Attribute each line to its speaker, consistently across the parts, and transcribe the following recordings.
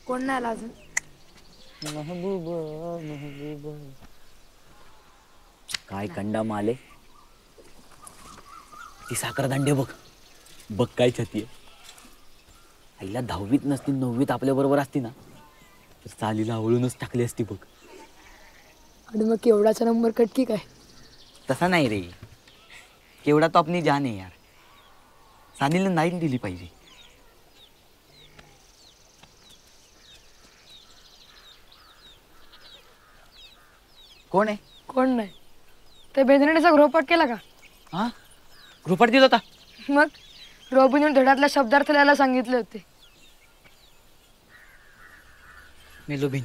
Speaker 1: कोण नाही आला अजून?
Speaker 2: महबूबा महबूबा काय कंडा माले. ती साखरदांडे बघ बघ काय छती आहे. आईला 10वीत नसती 9वीत आपल्या बरोबर असती ना तर चालीला आवळूनच टाकली असती बघ.
Speaker 1: आणि मग केवढाचा नंबर कट की काय?
Speaker 2: तसा नाही रे, केवढा तो आपली जान आहे यार. सानीला नाही दिली पाहिजे. कोण आहे?
Speaker 1: कोण नाही. ते बेंद्रेचा गृहपाठ केला का?
Speaker 2: हा गृहपाठ दिला होता.
Speaker 1: मग रोबिन धड्यातल्या शब्दार्थ लिहायला सांगितले होते.
Speaker 2: मेलोबीन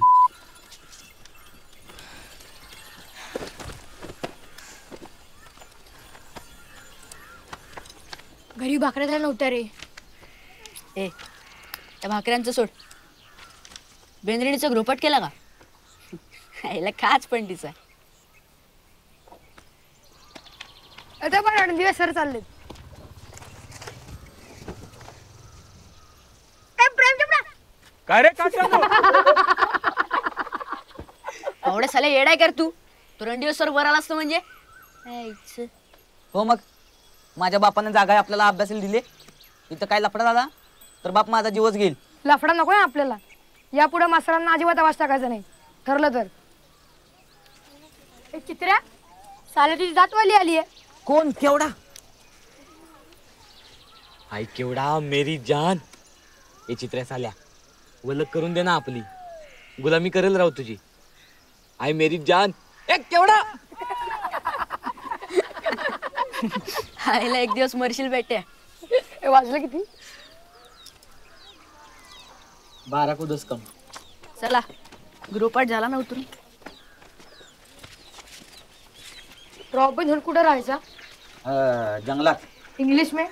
Speaker 1: घरी भाकऱ्या झाल्या नव्हत्या रे.
Speaker 3: ए त्या भाकऱ्यांचं सोड. बेंद्रिणीचा गृहपाठ केला का? याला खाच पण तिचा.
Speaker 1: आता पण रणदिवे सर चाललेत.
Speaker 4: काय रे काय
Speaker 3: एवढ्या साल्या येडाय कर तू. तो रणदिवस सर वर आला असतो म्हणजे.
Speaker 2: हो मग माझ्या बापाने जागा आपल्याला अभ्यासाला दिले. इथं काय लफडा झाला तर बाप माझा जीवच घेईल.
Speaker 1: लफडा नको ना आपल्याला. यापुढे मास्तरांना अजिबात आवाज टाकायचा नाही ठरलं तर. चित्र्या साले तुझी जातवाली आली आहे.
Speaker 2: कोण केवढा?
Speaker 4: आई केवढा मेरी जान. हे चित्र्या साल्या वलक करून दे ना आपली. गुलामी करेल राव तुझी. आई मेरी जान. एक केवढा
Speaker 3: आईला एक दिवस मरशील बेट्या.
Speaker 1: हे वाजलं किती?
Speaker 2: 12 को 10 कम.
Speaker 3: चला गृहपाठ झाला ना उतरून.
Speaker 1: रॉबिन हुड कुठे राहायचा?
Speaker 2: जंगलात.
Speaker 1: इंग्लिश में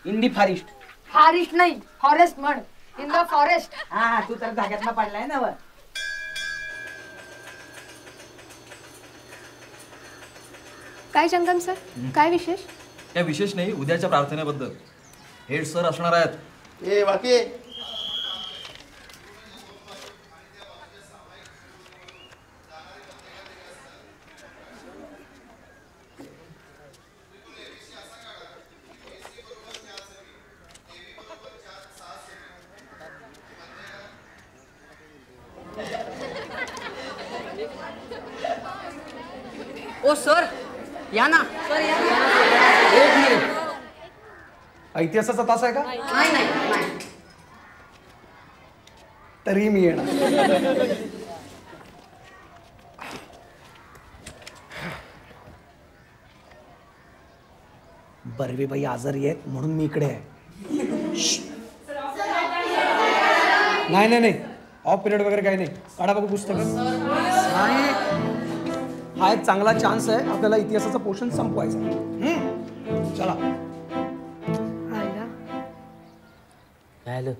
Speaker 2: इंडी फॉरेस्ट.
Speaker 1: फॉरेस्ट नहीं फॉरेस्ट म्हण. In the forest.
Speaker 2: हा तू तर जाग्यात पडलाय ना वर.
Speaker 1: काय चंदन सर काय विशेष?
Speaker 5: काय विशेष नाही. उद्याच्या प्रार्थनेबद्दल हेड सर असणार आहेत.
Speaker 6: ए बाकी
Speaker 3: ओ सर या ना.
Speaker 7: इतिहासाचा तास आहे का?
Speaker 3: नाही नाही नाही.
Speaker 7: तरी मी येणार. बर्वेबाई आजारी आहेत म्हणून मी इकडे आहे. नाही नाही नाही ऑफ पिरियड वगैरे काही नाही. काढा बघू पुस्तक. नाही हा एक चांगला चान्स आहे आपल्याला इतिहासाचं पोर्शन संपवायचं. चला.
Speaker 2: काय आलं?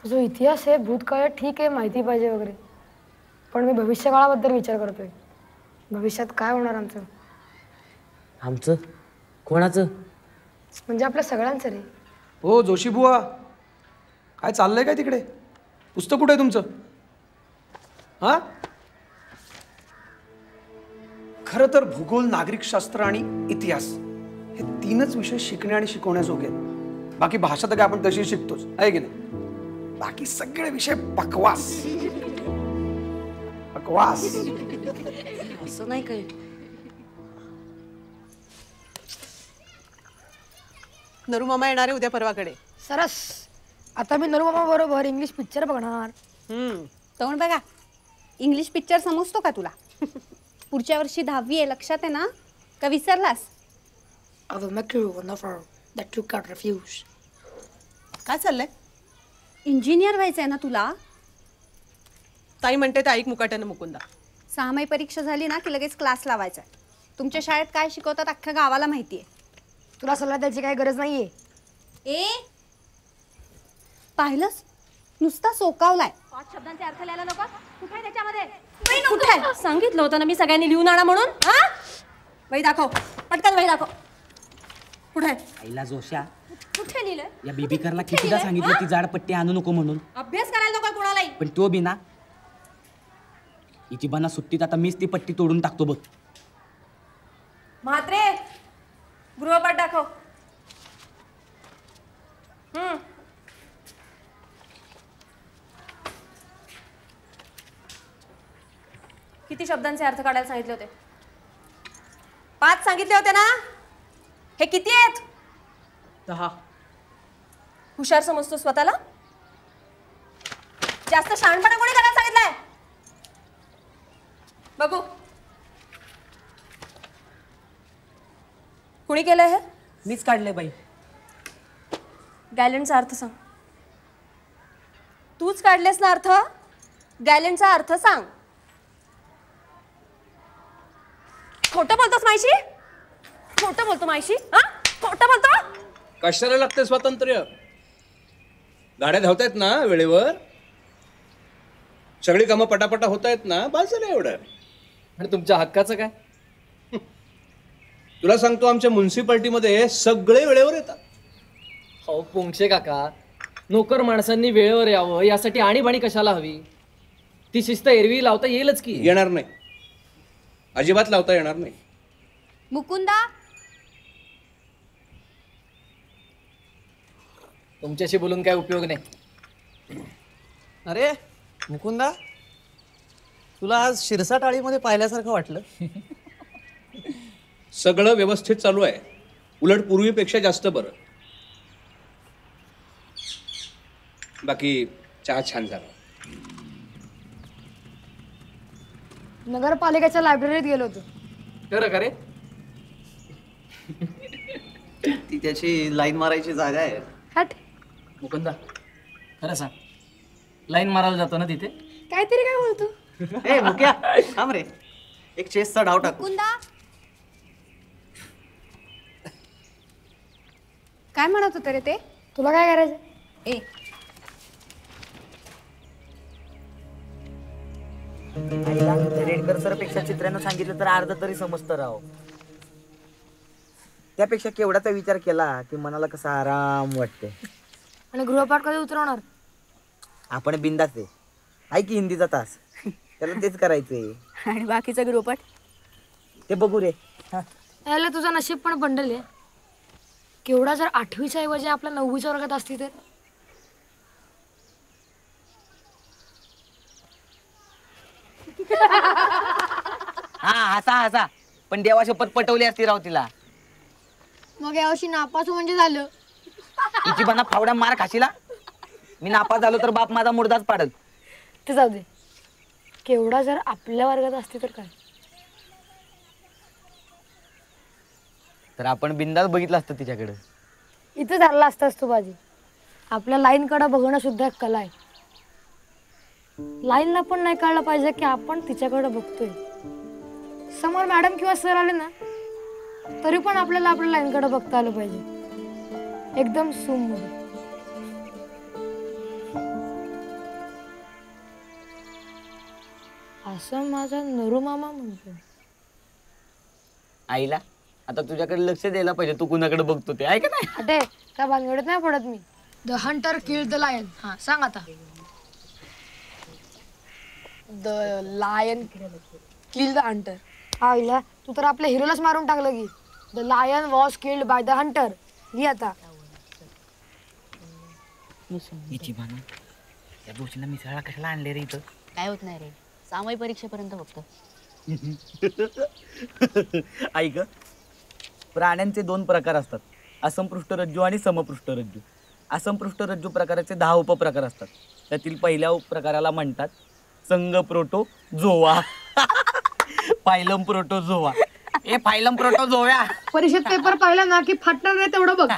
Speaker 1: जो इतिहास आहे भूतकाळात ठीक आहे माहिती पाहिजे वगैरे पण मी भविष्यकाळाबद्दल विचार करतोय. भविष्यात काय होणार आमचं?
Speaker 2: आमचं? कोणाचं?
Speaker 1: म्हणजे आपल्या सगळ्यांचं रे.
Speaker 7: हो जोशी बुवा काय चाललंय काय तिकडे? पुस्तक कुठे आहे तुमचं? हा खरं तर भूगोल नागरिकशास्त्र आणि इतिहास हे 3च विषय शिकणे आणि शिकवण्याजोगे आहेत. बाकी भाषा तर काय आपण तशी शिकतोच आहे की नाही. बाकी सगळे विषय बकवास बकवास.
Speaker 3: असं नाही काय.
Speaker 8: नरू मामा येणार आहे उद्या परवाकडे.
Speaker 1: सरस. आता मी नरुमामा बरोबर इंग्लिश पिक्चर बघणार.
Speaker 9: तोंड बघा. इंग्लिश पिक्चर समजतो का तुला? पुढच्या वर्षी 10वी आहे लक्षात आहे ना का विसरलास?
Speaker 8: काय चाललंय?
Speaker 9: इंजिनियर व्हायचंय ना तुला?
Speaker 8: ताई म्हणते ते ऐक मुकाट्यानं मुकुंदा.
Speaker 9: 6 महिने परीक्षा झाली ना की लगेच क्लास लावायचा. तुमच्या शाळेत काय शिकवतात अख्ख्या गावाला माहितीये.
Speaker 1: तुला सल्ला द्यायची काही गरज नाहीये.
Speaker 9: ए पाहिलंस नुसता सोकावलाय. 5 शब्दांचे अर्थ लिहायला नको. कुठे आहे त्याच्यामध्ये? कुठे आहे?
Speaker 3: सांगितलं होतं ना मी सगळ्यांनी लिहून आणा म्हणून. हा वही दाखव पटकन वही दाखव.
Speaker 8: कुठे
Speaker 6: आईला जोशा,
Speaker 9: कुठे लिहिलंय?
Speaker 6: या बेबीकरला कितीदा सांगितलं ती जाड पट्टी आणू नको म्हणून,
Speaker 9: अभ्यास करायला नको कोणालाही.
Speaker 6: पण तो बी ना, हिची बना सुट्टीत आता मीच ती पट्टी तोडून टाकतो बघ.
Speaker 10: म्हात्रे गृहपाठ दाखव. किती शब्दांचे अर्थ काढायला सांगितले होते? 5 सांगितले होते ना? हे किती आहेत?
Speaker 8: 10.
Speaker 10: हुशार समजतो स्वतःला? जास्त शहाणपणा कोणी करायला सांगितलंय? बघू कुणी केलंय हे?
Speaker 6: मीच काढले बाई.
Speaker 10: गॅलंटचा अर्थ सांग. तूच काढलेस ना अर्थ? गॅलंटचा अर्थ सांग. खोटं बोलतोस मायशी? खोटं बोलतो मायशी? हा? खोटं बोलतो?
Speaker 7: कशाला लागते स्वातंत्र्य? गाड्या धावतायत ना वेळेवर, सगळी कामं पटापटा होत आहेत ना, बस झालं एवढं.
Speaker 5: आणि तुमच्या हक्काचं काय?
Speaker 7: तुला सांगतो, आमच्या म्युन्सिपाल्टीमध्ये सगळे वेळेवर येतात.
Speaker 5: हो पुंगशे काका, नोकर माणसांनी वेळेवर यावं यासाठी आणीबाणी कशाला हवी? ती शिस्त एरवी लावता येईलच की.
Speaker 7: येणार नाही, अजिबात लावता येणार नाही.
Speaker 9: मुकुंदा,
Speaker 5: तुमच्याशी बोलून काय उपयोग नाही.
Speaker 11: अरे मुकुंदा, तुला आज शिरसा टाळीमध्ये पाहिल्यासारखं वाटलं.
Speaker 7: सगळं व्यवस्थित चालू आहे, उलट पूर्वीपेक्षा जास्त बरं. बाकी चहा छान झाला.
Speaker 1: नगरपालिकेच्या लायब्ररीत गेलो होतो.
Speaker 5: खरं का रे?
Speaker 11: ती त्याची लाईन मारायची जागा आहे.
Speaker 1: हट,
Speaker 5: मुकुंदा खरं सांग, लाईन मारायला जातो ना तिथे?
Speaker 1: काहीतरी काय बोलतो.
Speaker 11: ए मुक्या, थांब रे, एक चेसचा डाव टाकू.
Speaker 9: मुकुंदा, काय म्हणत होते रे ते?
Speaker 1: तुला काय करायचं?
Speaker 9: ए
Speaker 6: रेडकर सर पेक्षा चित्रानं सांगितलं तर अर्ध तरी समजतं राव. त्यापेक्षा केवढाचा विचार केला की मनाला कसा आराम वाटते.
Speaker 1: आणि गृहपाठ कधी उतरवणार?
Speaker 6: आपण बिंदास आहे. आहे की हिंदीचा तास, त्याला तेच करायचंय.
Speaker 3: आणि बाकीचा गृहपाठ
Speaker 6: ते बघू रे.
Speaker 1: याला तुझं नशीब पण बंडल आहे. केवढा जर 8वीच्या ऐवजी आपल्या 9वीच्या वर्गात असती तर.
Speaker 6: हा हसा हसा, पण देवा शपथ पटवली असती राव तिला.
Speaker 1: मग यावर्षी नापास म्हणजे झालं.
Speaker 6: तिची बना फावड्या मार खाशीला. मी नापास झालो तर बाप माझा मुर्दाच पाडल.
Speaker 1: ते जाऊ दे. केवढा जर आपल्या वर्गात असती तर काय?
Speaker 6: तर आपण बिंदास बघितलं असतं तिच्याकडे.
Speaker 1: इथं धरला असतास तू बाजी. आपल्या लाईनकडे बघणं सुद्धा एक कला आहे. लाईनला पण नाही कळलं पाहिजे की आपण तिच्याकडे बघतोय. समोर मॅडम किंवा सर आले ना तरी पण आपल्याला आपल्या लाईनकडे बघता आलं पाहिजे, एकदम सूम मध्ये. असं माझा नरू मामा म्हणतो.
Speaker 6: आईला आता तुझ्याकडे लक्ष द्यायला पाहिजे, तू कुणाकडे बघतो ते. आहे का नाही?
Speaker 1: अटे त्या भानगडीत नाही पडत मी. The hunter killed the lion. हा सांग आता. The lion killed the hunter. आईला तू तर आपल्या हिरोलाच मारून टाकलं की. The lion was killed by the hunter. ही आता
Speaker 6: हिची बाना त्या दोषीला मिसळा कशाला आणले रे इथं?
Speaker 3: काय होत नाही रे, सामायिक परीक्षेपर्यंत फक्त.
Speaker 6: ऐक, प्राण्यांचे 2 प्रकार असतात, असंपृष्ठरज्जू आणि समपृष्ठरज्जू. असंपृष्ठरज्जू प्रकाराचे 10 उपप्रकार असतात. त्यातील पहिल्या उपप्रकाराला म्हणतात संघप्रोटोझोआ. Phylum protozoa. ए फायलम प्रोटोझोआ.
Speaker 1: परीक्षेत पेपर पाहिला ना की फाटणार नाही तेवढं बघ.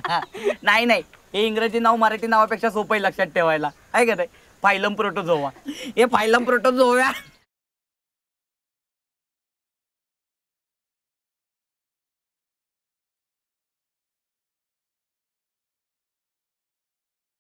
Speaker 6: नाही नाही, हे इंग्रजी नाव मराठी नावापेक्षा सोपं आहे लक्षात ठेवायला. आहे का नाही? Phylum protozoa. हे फायलम प्रोटोझोआ